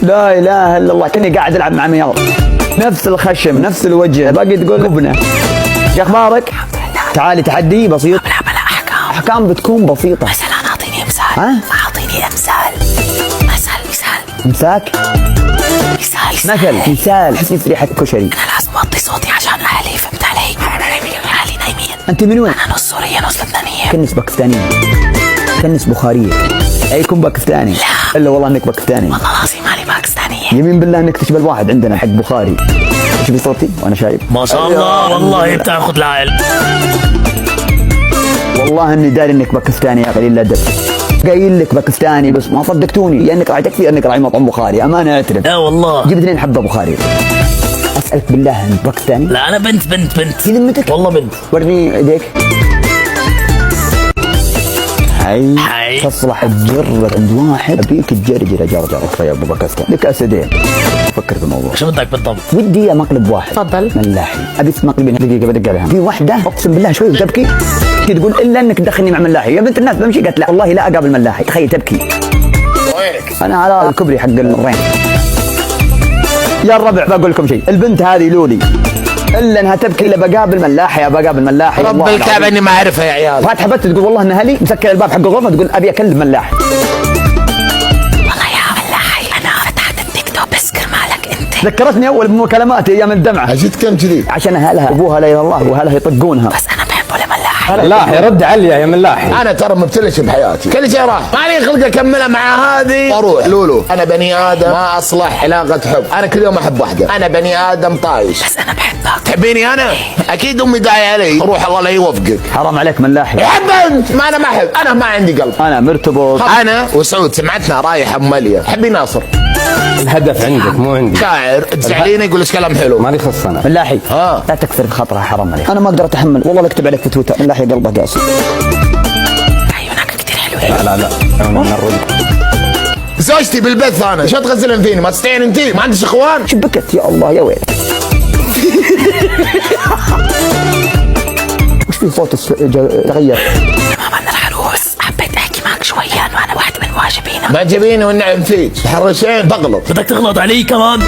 لا اله الا الله، كني قاعد العب مع ميار، نفس الخشم نفس الوجه، باقي تقول ابنه. شو اخبارك؟ تعالي تحدي بسيط. بلا احكام بتكون بسيطه. مثلا اعطيني مثال. ها؟ اعطيني مثال. مساك مثال حسي في ريحه كشري. انا لازم اوطي صوتي عشان اهلي، فهمت علي؟ اهلي نايمين. انت من وين؟ انا نص سوريه نص لبنانيه. كنس باكستانيه، كنس بخاريه، ايكم باكستاني. لا الا والله انك باكستاني، والله العظيم مالي باكستانيه. يمين بالله انك تشبه الواحد عندنا حق بخاري. شوفي صوتي وانا شايف ما شاء الله، والله بتاخذ العقل. والله اني داري انك باكستاني يا قليل الادب. قايل لك باكستاني بس ما صدقتوني، يا انك راعي تكفي انك راعي مطعم بخاري. امانه اعترف. لا والله. جيب 2 حبه بخاري. اسالك بالله انت باكستاني؟ لا انا بنت. في ذمتك؟ والله بنت. ورني ايديك. هاي تصلح تجرب عند واحد. ابيك تجرجر يا جرجر يا ابو باكستان. لك اسدين. فكر في الموضوع. شو بدك بالضبط؟ ودي مقلب واحد. تفضل. ملاحي. ابي مقلبين. دقيقه بدق عليها. في واحده اقسم بالله شوي وتبكي تقول الا انك تدخلني مع ملاحي. يا بنت الناس بمشي. قالت لا والله لا اقابل ملاحي. تخيل تبكي. وينك؟ انا على الكبري حق الرين. يا الربع بقول لكم شيء، البنت هذه لولي الا انها تبكي الا بقابل ملاحي. يا بقابل ملاحي رب الكعبه اني ما اعرفها يا عيال. فاتحه بنت تقول والله انها لي مسكر الباب حق الغرفه تقول ابي اكلم ملاحي. والله يا ملاحي انا فتحت التيك توك بسكر مالك انت. ذكرتني اول بمكالماتي ايام الدمعه. عشت كم كذي؟ عشان اهلها ابوها لا اله الا الله واهلها يطقونها. بس انا بحبه لملاحي. ملاحي رد علي يا ملاحي. انا ترى مبتلش بحياتي، كل شيء راح، ما لي خلق اكملها مع هذه اروح لولو. انا بني ادم ما اصلح علاقه حب. انا كل يوم احب واحده. انا بني ادم طايش. بس انا بحبك. تحبيني انا؟ اكيد امي داعي علي. روح الله لا يوفقك. حرام عليك ملاحي. يحب انت. ما انا ما احب، انا ما عندي قلب. انا مرتبط. انا وسعود سمعتنا رايح ام مليا. حبي ناصر الهدف عندك مو عندي. شاعر تزعلين يقول لك كلام حلو. مالي خص انا. ملاحي ها. لا تكثر بخاطرها حرام عليك. انا ما اقدر اتحمل والله لا اكتب عليك في تويتر. ملاحي قلبه قاسي. عيونك كثير حلوين. لا نرد. زوجتي بالبث انا شو تغزلن فيني؟ ما تستعين انتي؟ ما عندك اخوان؟ شبكت يا الله يا ويلك. وش في صوت تغير؟ تمام انا العروس حبيت احكي معك شوية وانا واحد من واجبينا. ما تجيبيني والنعم فيك. حرشين تغلط. بدك تغلط علي كمان؟